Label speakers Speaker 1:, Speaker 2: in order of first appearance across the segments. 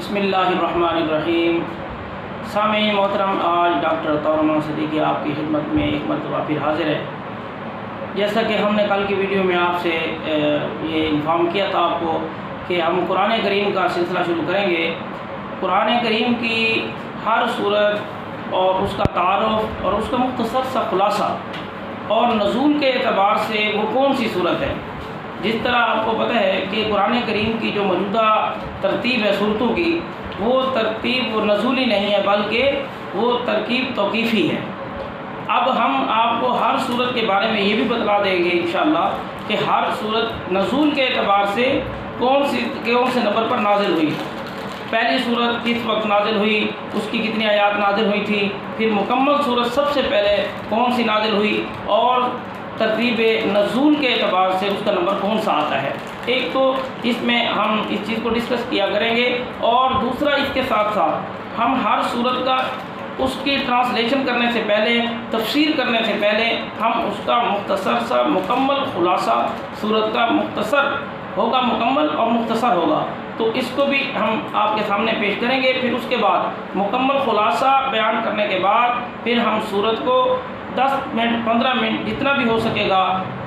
Speaker 1: بسم اللہ الرحمن الرحیم۔ سامعین محترم، آج ڈاکٹر عطاء الرحمن صدیقی آپ کی خدمت میں ایک مرتبہ پھر حاضر ہے۔ جیسا کہ ہم نے کل کی ویڈیو میں آپ سے یہ انفارم کیا تھا آپ کو کہ ہم قرآن کریم کا سلسلہ شروع کریں گے۔ قرآن کریم کی ہر صورت اور اس کا تعارف اور اس کا مختصر سا خلاصہ اور نزول کے اعتبار سے وہ کون سی صورت ہے۔ جس طرح آپ کو پتہ ہے کہ قرآن کریم کی جو موجودہ ترتیب ہے صورتوں کی، وہ ترتیب وہ نزولی نہیں ہے بلکہ وہ ترکیب توقیفی ہے۔ اب ہم آپ کو ہر صورت کے بارے میں یہ بھی بتلا دیں گے انشاءاللہ کہ ہر صورت نزول کے اعتبار سے کون سے نمبر پر نازل ہوئی، پہلی صورت کس وقت نازل ہوئی، اس کی کتنی آیات نازل ہوئی تھی، پھر مکمل صورت سب سے پہلے کون سی نازل ہوئی، اور ترتیب نزول کے اعتبار سے اس کا نمبر کون سا آتا ہے۔ ایک تو اس میں ہم اس چیز کو ڈسکس کیا کریں گے، اور دوسرا اس کے ساتھ ساتھ ہم ہر صورت کا اس کی ٹرانسلیشن کرنے سے پہلے، تفسیر کرنے سے پہلے ہم اس کا مختصر سا مکمل خلاصہ صورت کا مختصر ہوگا، مکمل اور مختصر ہوگا، تو اس کو بھی ہم آپ کے سامنے پیش کریں گے۔ پھر اس کے بعد مکمل خلاصہ بیان کرنے کے بعد پھر ہم صورت کو 10 منٹ 15 منٹ جتنا بھی ہو سکے گا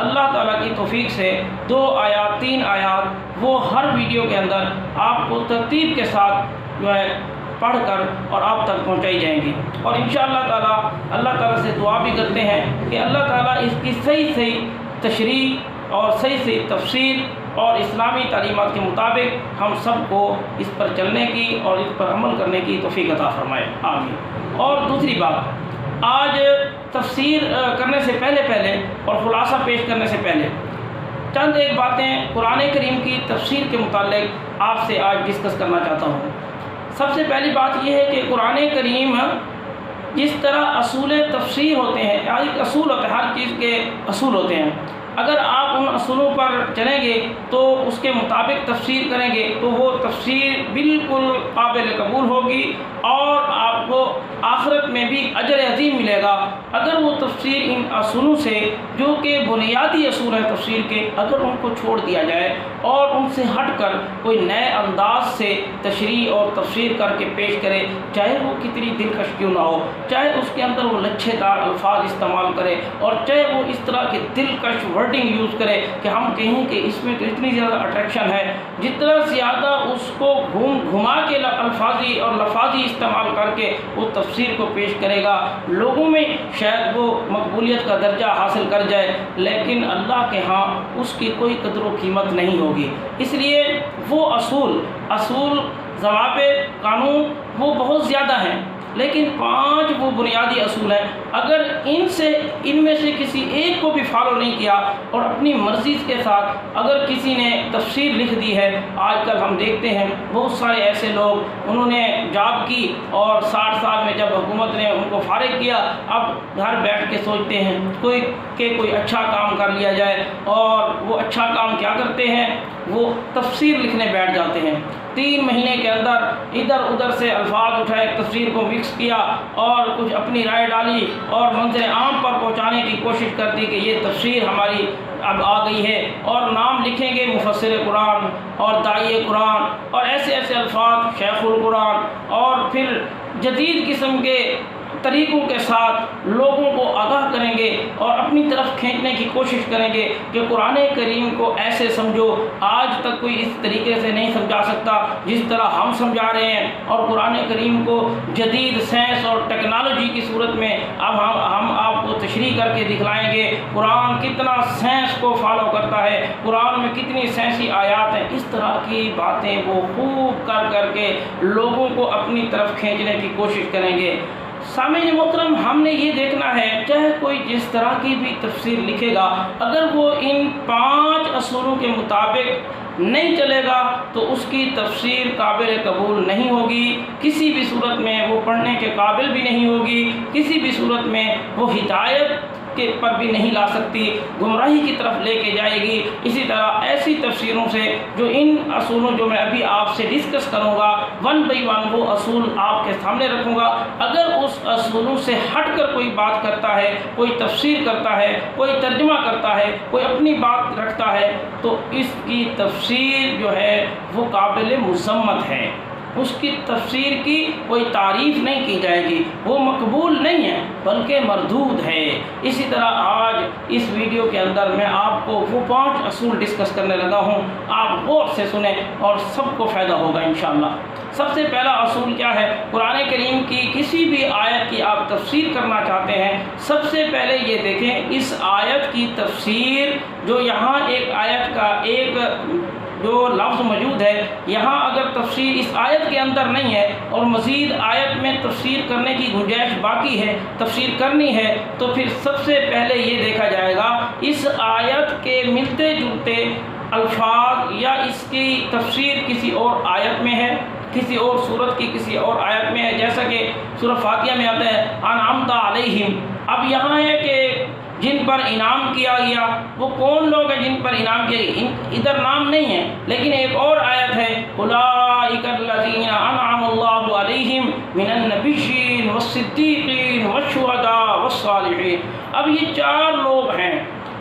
Speaker 1: اللہ تعالیٰ کی توفیق سے 2 آیات 3 آیات وہ ہر ویڈیو کے اندر آپ کو ترتیب کے ساتھ جو ہے پڑھ کر اور آپ تک پہنچائی جائیں گی، اور انشاءاللہ تعالیٰ اللہ تعالیٰ سے دعا بھی کرتے ہیں کہ اللہ تعالیٰ اس کی صحیح تشریح اور صحیح تفسیر اور اسلامی تعلیمات کے مطابق ہم سب کو اس پر چلنے کی اور اس پر عمل کرنے کی توفیق عطا فرمائے، آمین۔ اور دوسری بات، آج تفسیر کرنے سے پہلے اور خلاصہ پیش کرنے سے پہلے چند ایک باتیں قرآن کریم کی تفسیر کے متعلق آپ سے آج ڈسکس کرنا چاہتا ہوں۔ سب سے پہلی بات یہ ہے کہ قرآن کریم جس طرح اصول تفسیر ہوتے ہیں، ایک اصول ہوتا ہے، ہر چیز کے اصول ہوتے ہیں، اگر آپ ان اصولوں پر چلیں گے تو اس کے مطابق تفسیر کریں گے تو وہ تفسیر بالکل قابل قبول ہوگی اور آپ کو آخرت میں بھی اجر عظیم ملے گا۔ اگر وہ تفسیر ان اصولوں سے جو کہ بنیادی اصول ہیں تفسیر کے، اگر ان کو چھوڑ دیا جائے اور ان سے ہٹ کر کوئی نئے انداز سے تشریح اور تفسیر کر کے پیش کرے، چاہے وہ کتنی دلکش کیوں نہ ہو، چاہے اس کے اندر وہ لچھے دار الفاظ استعمال کرے اور چاہے وہ اس طرح کے دلکش ورڈنگ یوز کرے کہ ہم کہیں کہ اس میں تو اتنی زیادہ اٹریکشن ہے، جتنا زیادہ اس کو گھما کے الفاظی اور لفاظی استعمال کر کے وہ تفسیر کو پیش کرے گا، لوگوں میں شاید وہ مقبولیت کا درجہ حاصل کر جائے، لیکن اللہ کے ہاں اس کی کوئی قدر و قیمت نہیں ہوگی۔ اس لیے وہ اصول ضوابط قانون وہ بہت زیادہ ہیں، لیکن 5 وہ بنیادی اصول ہیں، اگر ان میں سے کسی ایک کو بھی فالو نہیں کیا اور اپنی مرضی کے ساتھ اگر کسی نے تفسیر لکھ دی ہے، آج کل ہم دیکھتے ہیں بہت سارے ایسے لوگ انہوں نے جاب کی اور 60 سال میں جب حکومت نے ان کو فارغ کیا، اب گھر بیٹھ کے سوچتے ہیں کوئی اچھا کام کر لیا جائے، اور وہ اچھا کام کیا کرتے ہیں، وہ تفسیر لکھنے بیٹھ جاتے ہیں۔ 3 مہینے کے اندر ادھر ادھر سے الفاظ اٹھائے، تفسیر کو مکس کیا اور کچھ اپنی رائے ڈالی اور منظر عام پر پہنچانے کی کوشش کرتی کہ یہ تفسیر ہماری اب آ گئی ہے، اور نام لکھیں گے مفسر قرآن اور داعی قرآن اور ایسے الفاظ، شیخ القرآن، اور پھر جدید قسم کے طریقوں کے ساتھ لوگوں کو آگاہ کریں گے اور اپنی طرف کھینچنے کی کوشش کریں گے کہ قرآن کریم کو ایسے سمجھو، آج تک کوئی اس طریقے سے نہیں سمجھا سکتا جس طرح ہم سمجھا رہے ہیں، اور قرآن کریم کو جدید سائنس اور ٹیکنالوجی کی صورت میں اب ہم آپ کو تشریح کر کے دکھلائیں گے قرآن کتنا سائنس کو فالو کرتا ہے، قرآن میں کتنی سائنسی آیات ہیں۔ اس طرح کی باتیں وہ خوب کر کے لوگوں کو اپنی طرف کھینچنے کی کوشش کریں گے۔ سامعین محترم، ہم نے یہ دیکھنا ہے چاہے کوئی جس طرح کی بھی تفسیر لکھے گا، اگر وہ ان 5 اصولوں کے مطابق نہیں چلے گا تو اس کی تفسیر قابل قبول نہیں ہوگی، کسی بھی صورت میں وہ پڑھنے کے قابل بھی نہیں ہوگی، کسی بھی صورت میں وہ ہدایت کے پر بھی نہیں لا سکتی، گمراہی کی طرف لے کے جائے گی۔ اسی طرح ایسی تفسیروں سے جو ان اصولوں جو میں ابھی آپ سے ڈسکس کروں گا 1 بائی 1 وہ اصول آپ کے سامنے رکھوں گا، اگر اس اصولوں سے ہٹ کر کوئی بات کرتا ہے، کوئی تفسیر کرتا ہے، کوئی ترجمہ کرتا ہے، کوئی اپنی بات رکھتا ہے، تو اس کی تفسیر جو ہے وہ قابل مذمت ہے۔ اس کی تفسیر کی کوئی تعریف نہیں کی جائے گی، وہ مقبول نہیں ہے بلکہ مردود ہے۔ اسی طرح آج اس ویڈیو کے اندر میں آپ کو وہ 5 اصول ڈسکس کرنے لگا ہوں، آپ غور سے سنیں اور سب کو فائدہ ہوگا انشاءاللہ۔ سب سے پہلا اصول کیا ہے؟ قرآن کریم کی کسی بھی آیت کی آپ تفسیر کرنا چاہتے ہیں، سب سے پہلے یہ دیکھیں اس آیت کی تفسیر، جو یہاں ایک آیت کا ایک جو لفظ موجود ہے، یہاں اگر تفسیر اس آیت کے اندر نہیں ہے اور مزید آیت میں تفسیر کرنے کی گنجائش باقی ہے، تفسیر کرنی ہے، تو پھر سب سے پہلے یہ دیکھا جائے گا اس آیت کے ملتے جلتے الفاظ یا اس کی تفسیر کسی اور آیت میں ہے، کسی اور صورت کی کسی اور آیت میں ہے، جیسا کہ سورہ فاتحہ میں آتا ہے انعمت علیہم۔ اب یہاں ہے کہ جن پر انعام کیا گیا، وہ کون لوگ ہیں جن پر انعام کیا گیا؟ ادھر نام نہیں ہے، لیکن ایک اور آیت ہے اولئک الذین انعم اللہ علیہم من النبیین والصدیقین والشہداء والصالحین۔ اب یہ 4 لوگ ہیں،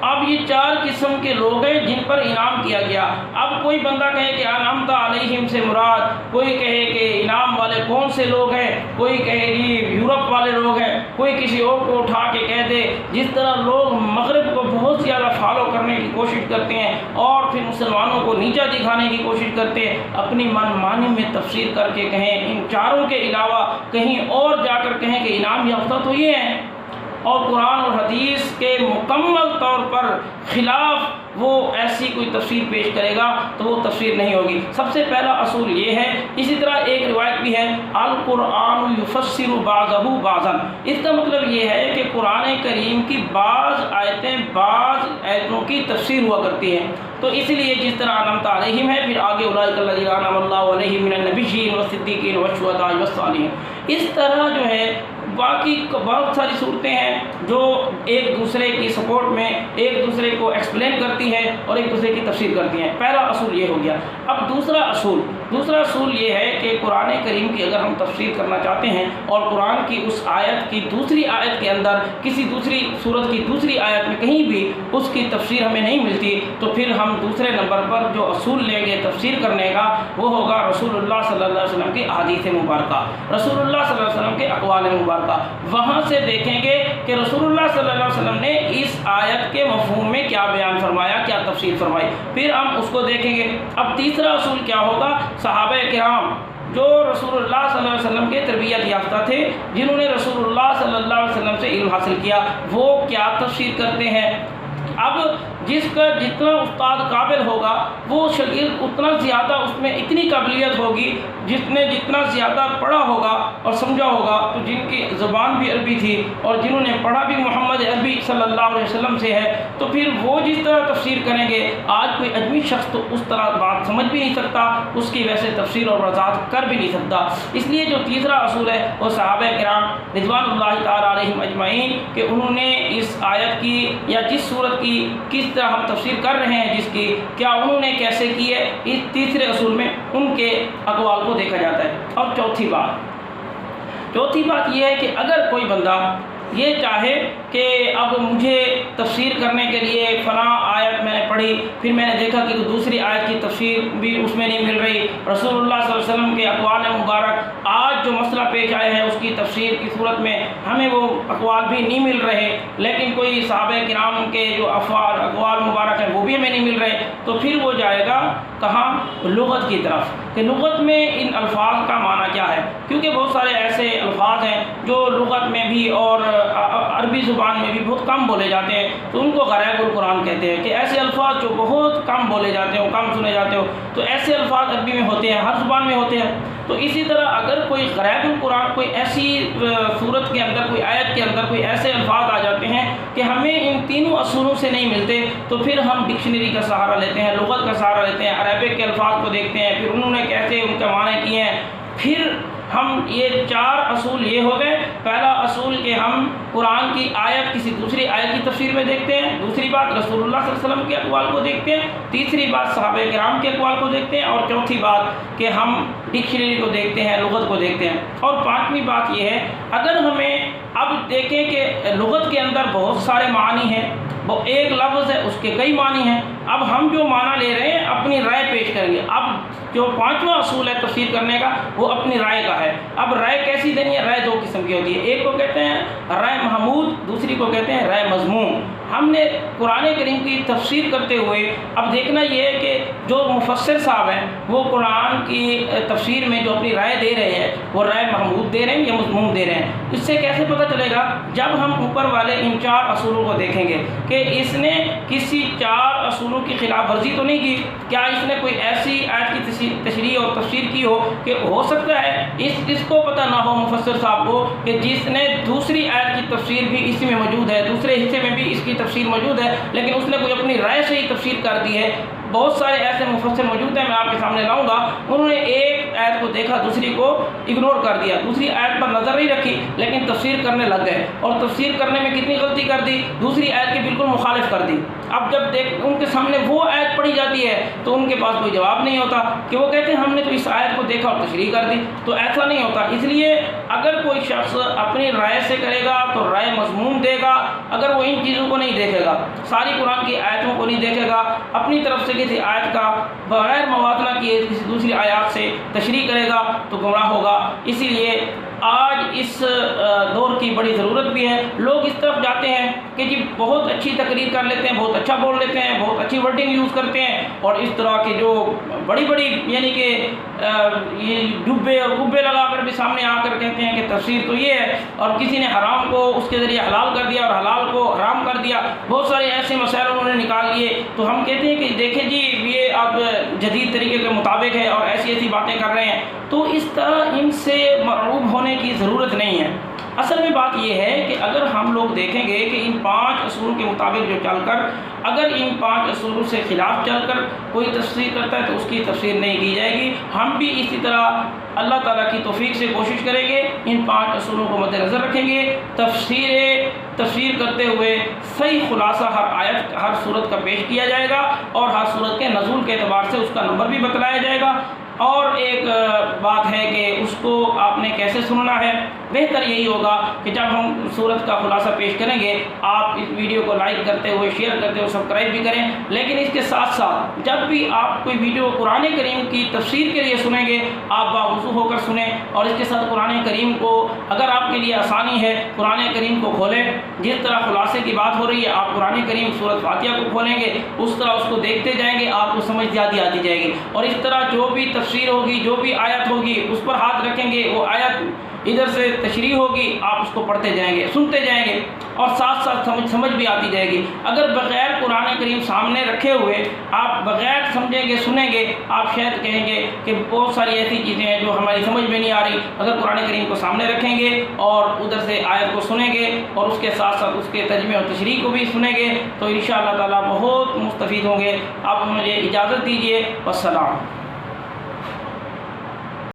Speaker 1: اب یہ 4 قسم کے لوگ ہیں جن پر انعام کیا گیا۔ اب کوئی بندہ کہے کہ انعمت علیہم سے مراد، کوئی کہے کہ انعام والے کون سے لوگ ہیں، کوئی کہے جی یورپ والے لوگ ہیں، کوئی کسی اور کو اٹھا کے کہہ دے۔ جس طرح لوگ مغرب کو بہت زیادہ فالو کرنے کی کوشش کرتے ہیں اور پھر مسلمانوں کو نیچا دکھانے کی کوشش کرتے ہیں، اپنی من مانی میں تفسیر کر کے کہیں ان 4 کے علاوہ کہیں اور جا کر کہیں کہ انعام یافتہ تو یہ ہیں، اور قرآن اور حدیث کے مکمل طور پر خلاف وہ ایسی کوئی تفسیر پیش کرے گا تو وہ تفسیر نہیں ہوگی۔ سب سے پہلا اصول یہ ہے۔ اسی طرح ایک روایت بھی ہے القرآن یفسر بعضہ بعضا، اس کا مطلب یہ ہے کہ قرآن کریم کی بعض آیتیں بعض آیتوں کی تفسیر ہوا کرتی ہیں، تو اس لیے جس طرح انعمت علیہم ہے، پھر آگے اولئک الذین انعم اللہ علیہم من النبیین والصدیقین والشہداء والصالحین۔ اس طرح جو ہے باقی بہت ساری صورتیں ہیں جو ایک دوسرے کی سپورٹ میں ایک دوسرے کو ایکسپلین کرتی ہیں اور ایک دوسرے کی تفسیر کرتی ہیں۔ پہلا اصول یہ ہو گیا۔ اب دوسرا اصول یہ ہے کہ قرآن کریم کی اگر ہم تفسیر کرنا چاہتے ہیں اور قرآن کی اس آیت کی دوسری آیت کے اندر کسی دوسری صورت کی دوسری آیت میں کہیں بھی اس کی تفسیر ہمیں نہیں ملتی، تو پھر ہم دوسرے نمبر پر جو اصول لیں گے تفسیر کرنے کا، وہ ہوگا رسول اللہ صلی اللہ علیہ وسلم کی احادیث مبارکہ، رسول اللہ صلی اللہ علیہ وسلم کے اقوال مبارکہ۔ وہاں سے دیکھیں گے کہ رسول اللہ صلی اللہ علیہ وسلم نے اس آیت کے مفہوم میں کیا بیان فرمایا، کیا تفسیر فرمائی، پھر ہم اس کو دیکھیں گے۔ اب تیسرا اصول کیا ہوگا؟ صحابہ کرام جو رسول اللہ صلی اللہ علیہ وسلم کے تربیت یافتہ تھے، جنہوں نے رسول اللہ صلی اللہ علیہ وسلم سے علم حاصل کیا، وہ کیا تفسیر کرتے ہیں۔ اب جس کا جتنا استاد قابل ہوگا وہ شاگرد اتنا زیادہ اس میں اتنی قابلیت ہوگی، جس نے جتنا زیادہ پڑھا ہوگا اور سمجھا ہوگا، تو جن کی زبان بھی عربی تھی اور جنہوں نے پڑھا بھی محمد عربی صلی اللہ علیہ وسلم سے ہے، تو پھر وہ جس طرح تفسیر کریں گے، آج کوئی اجمی شخص تو اس طرح بات سمجھ بھی نہیں سکتا، اس کی ویسے تفسیر اور وضاحت کر بھی نہیں سکتا۔ اس لیے جو تیسرا اصول ہے وہ صحابہ کرام رضوان اللہ تعالیٰ علیہم اجمعین کہ انہوں نے اس آیت کی یا جس صورت کی کس طرح ہم تفسیر کر رہے ہیں، جس کی کیا انہوں نے کیسے کی ہے، اس تیسرے اصول میں ان کے اقوال کو دیکھا جاتا ہے۔ اور چوتھی بات یہ ہے کہ اگر کوئی بندہ یہ چاہے کہ اب مجھے تفسیر کرنے کے لیے فلاں آیت میں نے پڑھی، پھر میں نے دیکھا کہ دوسری آیت کی تفسیر بھی اس میں نہیں مل رہی، رسول اللہ صلی اللہ علیہ وسلم کے اقوال مبارک آج جو مسئلہ پیش آئے ہیں اس کی تفسیر کی صورت میں ہمیں وہ اقوال بھی نہیں مل رہے، لیکن کوئی صحابہ کرام کے جو اقوال مبارک ہیں وہ بھی ہمیں نہیں مل رہے، تو پھر وہ جائے گا کہاں؟ لغت کی طرف، کہ لغت میں ان الفاظ کا معنی کیا ہے، کیونکہ بہت سارے ایسے الفاظ ہیں جو لغت میں بھی اور عربی زبان میں بھی بہت کم بولے جاتے ہیں، تو ان کو غرائب القرآن کہتے ہیں، کہ ایسے الفاظ جو بہت کم بولے جاتے ہو، کم سنے جاتے ہو، تو ایسے الفاظ عربی میں ہوتے ہیں، ہر زبان میں ہوتے ہیں۔ تو اسی طرح اگر کوئی غرائب القرآن کوئی ایسی صورت کے اندر کوئی آیت کے اندر کوئی ایسے الفاظ آ جاتے ہیں کہ ہمیں ان تینوں اصولوں سے نہیں ملتے، تو پھر ہم ڈکشنری کا سہارا لیتے ہیں، لغت کا سہارا لیتے ہیں، عربک کے الفاظ کو دیکھتے ہیں، پھر انہوں نے کیسے ان کا معنی کیے ہیں، پھر ہم یہ 4 اصول یہ ہو گئے۔ پہلا اصول کہ ہم قرآن کی آیت کسی دوسری آیت کی تفسیر میں دیکھتے ہیں، دوسری بات رسول اللہ صلی اللہ علیہ وسلم کے اقوال کو دیکھتے ہیں، تیسری بات صحابہ کرام کے اقوال کو دیکھتے ہیں، اور چوتھی بات کہ ہم ڈکشنری کو دیکھتے ہیں، لغت کو دیکھتے ہیں۔ اور پانچویں بات یہ ہے، اگر ہمیں اب دیکھیں کہ لغت کے اندر بہت سارے معنی ہیں، وہ ایک لفظ ہے اس کے کئی معنی ہیں، اب ہم جو معنی لے رہے ہیں اپنی رائے پیش کریں گے۔ اب جو پانچواں اصول ہے تفسیر کرنے کا وہ اپنی رائے کا ہے۔ اب رائے کیسی دینی ہے؟ رائے دو قسم کی ہوتی ہے، ایک کو کہتے ہیں رائے محمود، دوسری کو کہتے ہیں رائے مذموم۔ ہم نے قرآن کریم کی تفسیر کرتے ہوئے اب دیکھنا یہ ہے کہ جو مفسر صاحب ہیں وہ قرآن کی تفسیر میں جو اپنی رائے دے رہے ہیں وہ رائے محمود دے رہے ہیں یا مذموم دے رہے ہیں۔ اس سے کیسے پتہ چلے گا؟ جب ہم اوپر والے ان 4 اصولوں کو دیکھیں گے کہ اس نے کسی 4 اصولوں کی خلاف ورزی تو نہیں کی، کیا اس نے کوئی ایسی آیت کی تشریح اور تفسیر کی ہو کہ ہو سکتا ہے اس کو پتہ نہ ہو مفسر صاحب کو کہ جس نے دوسری آیت کی تفسیر بھی اسی میں موجود ہے، دوسرے حصے میں بھی اس کی تفسیر موجود ہے، لیکن اس نے کوئی اپنی رائے سے ہی تفسیر کر دی ہے۔ بہت سارے ایسے مفسر موجود ہیں، میں آپ کے سامنے لاؤں گا، انہوں نے ایک آیت کو دیکھا دوسری کو اگنور کر دیا، دوسری آیت پر نظر نہیں رکھی لیکن تفسیر کرنے لگ گئے، اور تفسیر کرنے میں کتنی غلطی کر دی، دوسری آیت کے بالکل مخالف کر دی۔ اب جب ان کے سامنے وہ آیت پڑھی جاتی ہے تو ان کے پاس کوئی جواب نہیں ہوتا کہ وہ کہتے ہیں ہم نے تو اس آیت کو دیکھا اور تشریح کر دی، تو ایسا نہیں ہوتا۔ اس لیے اگر کوئی شخص اپنی رائے سے کرے گا تو رائے مضمون دے گا، اگر وہ ان چیزوں کو نہیں دیکھے گا، ساری قرآن کی آیتوں کو نہیں دیکھے گا، اپنی طرف سے کسی آیت کا بغیر موازنہ کیے کسی دوسری آیات سے تشریح کرے گا تو گمراہ ہوگا۔ اسی لیے آج اس دور کی بڑی ضرورت بھی ہے۔ لوگ اس طرف جاتے ہیں کہ جی بہت اچھی تقریر کر لیتے ہیں، بہت اچھا بول لیتے ہیں، بہت اچھی ورڈنگ یوز کرتے ہیں، اور اس طرح کے جو بڑی بڑی یعنی کہ یہ ڈبے اور گبے لگا کر بھی سامنے آ کر کہتے ہیں کہ تفسیر تو یہ ہے، اور کسی نے حرام کو اس کے ذریعے حلال کر دیا اور حلال کو حرام کر دیا، بہت سارے ایسے مسائل انہوں نے نکال لیے۔ تو ہم کہتے ہیں کہ دیکھیں جی یہ اب جدید طریقے کے مطابق ہے اور ایسی ایسی باتیں کر رہے ہیں، تو اس طرح ان سے مرعوب ہونے کی ضرورت نہیں ہے۔ اصل میں بات یہ ہے کہ اگر ہم لوگ دیکھیں گے کہ ان 5 اصولوں کے مطابق جو چل کر اگر ان 5 اصولوں سے خلاف چل کر کوئی تفسیر کرتا ہے تو اس کی تفسیر نہیں کی جائے گی۔ ہم بھی اسی طرح اللہ تعالیٰ کی توفیق سے کوشش کریں گے، ان 5 اصولوں کو مد نظر رکھیں گے، تفسیر کرتے ہوئے صحیح خلاصہ ہر آیت ہر صورت کا پیش کیا جائے گا، اور ہر صورت کے نزول کے اعتبار سے اس کا نمبر بھی بتلایا جائے گا۔ اور ایک بات ہے کہ اس کو آپ نے کیسے سننا ہے، بہتر یہی ہوگا کہ جب ہم صورت کا خلاصہ پیش کریں گے آپ اس ویڈیو کو لائک کرتے ہوئے، شیئر کرتے ہوئے سبسکرائب بھی کریں، لیکن اس کے ساتھ ساتھ جب بھی آپ کوئی ویڈیو قرآن کریم کی تفسیر کے لیے سنیں گے آپ باوضو ہو کر سنیں، اور اس کے ساتھ قرآن کریم کو اگر آپ کے لیے آسانی ہے قرآن کریم کو کھولیں، جس طرح خلاصے کی بات ہو رہی ہے آپ قرآن کریم سورۃ فاتحہ کو کھولیں گے اس طرح اس کو دیکھتے جائیں گے، آپ کو سمجھ زیادہ آتی جائے گی، اور اس طرح جو بھی تفسیر ہوگی جو بھی آیت ہوگی اس پر ہاتھ رکھیں گے، وہ آیت ادھر سے تشریح ہوگی، آپ اس کو پڑھتے جائیں گے، سنتے جائیں گے، اور ساتھ ساتھ سمجھ بھی آتی جائے گی۔ اگر بغیر قرآن کریم سامنے رکھے ہوئے آپ بغیر سمجھیں گے سنیں گے، آپ شاید کہیں گے کہ بہت ساری ایسی چیزیں ہیں جو ہماری سمجھ میں نہیں آ رہی۔ اگر قرآن کریم کو سامنے رکھیں گے اور ادھر سے آیت کو سنیں گے اور اس کے ساتھ ساتھ اس کے ترجمے اور تشریح کو بھی سنیں گے تو انشاءاللہ تعالیٰ بہت مستفید ہوں گے۔ آپ مجھے اجازت دیجیے، والسلام۔